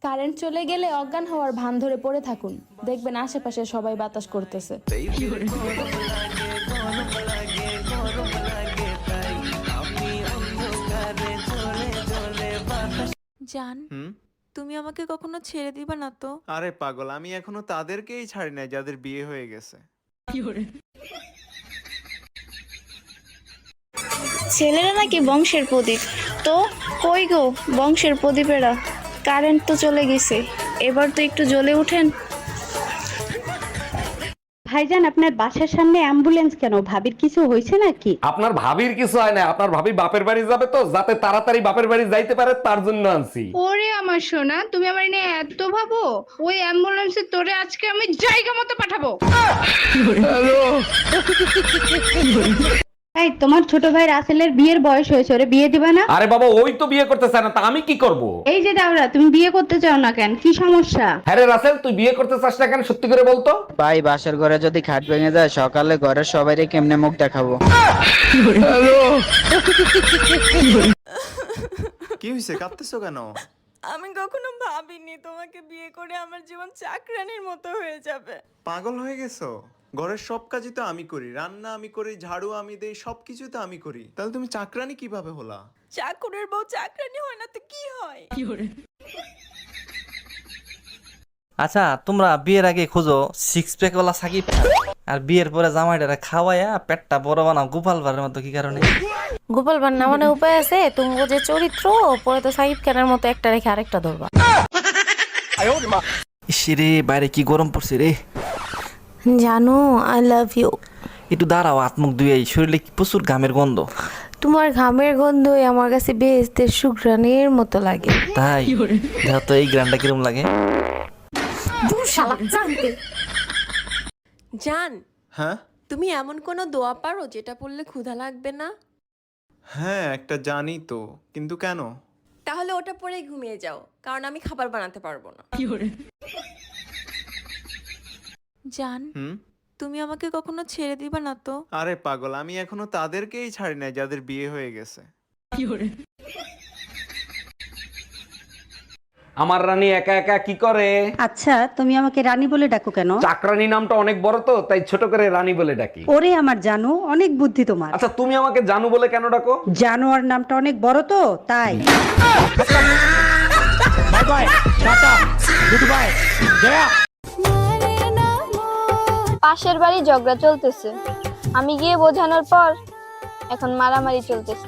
Current চলে গেলে অজ্ঞান হওয়ার ভান ধরে পড়ে থাকুন, দেখবেন আশেপাশে সবাই বাতাস করতেছে। জান, তুমি আমাকে কখনো ছেড়ে দিবা না তো? আরে পাগল, আমি এখনো তাদেরকেই ছাড়ি নাই যাদের বিয়ে হয়ে গেছে। ছেলেরা নাকি বংশের প্রদীপ, তো কই গো বংশের প্রদীপেরা? কারেন্ট তো চলে গেছে, এবার তো একটু জ্বলে উঠেন। ভাইজান, আপনার বাসার সামনে অ্যাম্বুলেন্স কেন? ভাবির কিছু হয়েছে নাকি? আপনার ভাবির কিছু হয় না, আপনার ভাবি বাপের বাড়ি যাবে তো, যাতে তাড়াতাড়ি বাপের বাড়ি যাইতে পারে তার জন্য আনছি। ওরে আমার সোনা, তুমি আমার নিয়ে এত ভাবো? ওই অ্যাম্বুলেন্সে তোরে আজকে আমি জায়গা মতো পাঠাবো। এই, তোমার ছোট ভাই রাসেলের বিয়ের বয়স হয়েছে, ওরে বিয়ে দিবা না? আরে বাবা, ওই তো বিয়ে করতে চায় না, তা আমি কি করব? এই যে দাওরা, তুমি বিয়ে করতে চাও না কেন? কি সমস্যা? হ্যাঁ রে রাসেল, তুই বিয়ে করতে চাস না কেন, সত্যি করে বলতো। ভাই, বাসার ঘরে যদি খাট ভেঙে যায়, সকালে ঘরের সবাইরে কেমনে মুখ দেখাবো? কি হয়েছে, কাঁদতেছো কেন? আমি কখনো ভাবিনি তোমাকে বিয়ে করে আমার জীবন চাকরানির মতো হয়ে যাবে। পাগল হয়ে গেছো? ঘরের সব কাজই তো আমি করি, রান্না আমি করি, ঝাড়ু আমি দেই, সবকিছু তো আমি করি, তাহলে তুমি চাকরানি কিভাবে হলা? চাকরের বউ চাকরানি হয় না তো কি হয়? আচ্ছা, তোমরা বিয়ের আগে খোঁজো সিক্স প্যাক ওয়ালা সাকিব খান, আর বিয়ের পরে জামাইটারে খাওয়াইয়া পেটটা বড় বানাও গোপাল ভাড়ের মতো, কি কারণে? গোপাল ভান্না মানে উপায় আছে? তুমি যে চরিত্র পরে তো সাকিব খানের মতো একটা রেখে আরেকটা ধরবা। ইসরে বাইরে কি গরম পড়ছে রে। জানো, আই লাভ ইউ। একটু দাঁড়াও, আত্মুখ ধুয়ে শরীরে কি প্রচুর ঘামের গন্ধ। তোমার ঘামের গন্ধই আমার কাছে বেহেশতের সুঘ্রাণের মতো লাগে। তাই দেখো তো এই গ্রানটা কিরম লাগে। জান, হ্যাঁ তুমি এমন কোনো দোয়া পারো যেটা পড়লে ক্ষুধা লাগবে না? হ্যাঁ, একটা জানি তো, কিন্তু কেন? তাহলে ওটা পরেই ঘুমিয়ে যাও, কারণ আমি খাবার বানাতে পারবো না। জান, তুমি আমাকে কখনো ছেড়ে দিবা না তো? আরে পাগল, আমি এখনো তাদেরকেই ছাড়ি নাই যাদের বিয়ে হয়ে গেছে। আমার রানী একা একা কি করে? আচ্ছা, তুমি আমাকে রানী বলে ডাকো কেন? চাকরানী নামটা অনেক বড় তো, তাই ছোট করে রানী বলে ডাকি। ওরে আমার জানো, অনেক বুদ্ধি তোমার। আচ্ছা, তুমি আমাকে জানু বলে কেন ডাকো? জানোয়ার নামটা অনেক বড় তো, তাই। পাশের বাড়ি ঝগড়া চলতেছে, আমি গিয়ে বোঝানোর পর এখন মারামারি চলতেছে।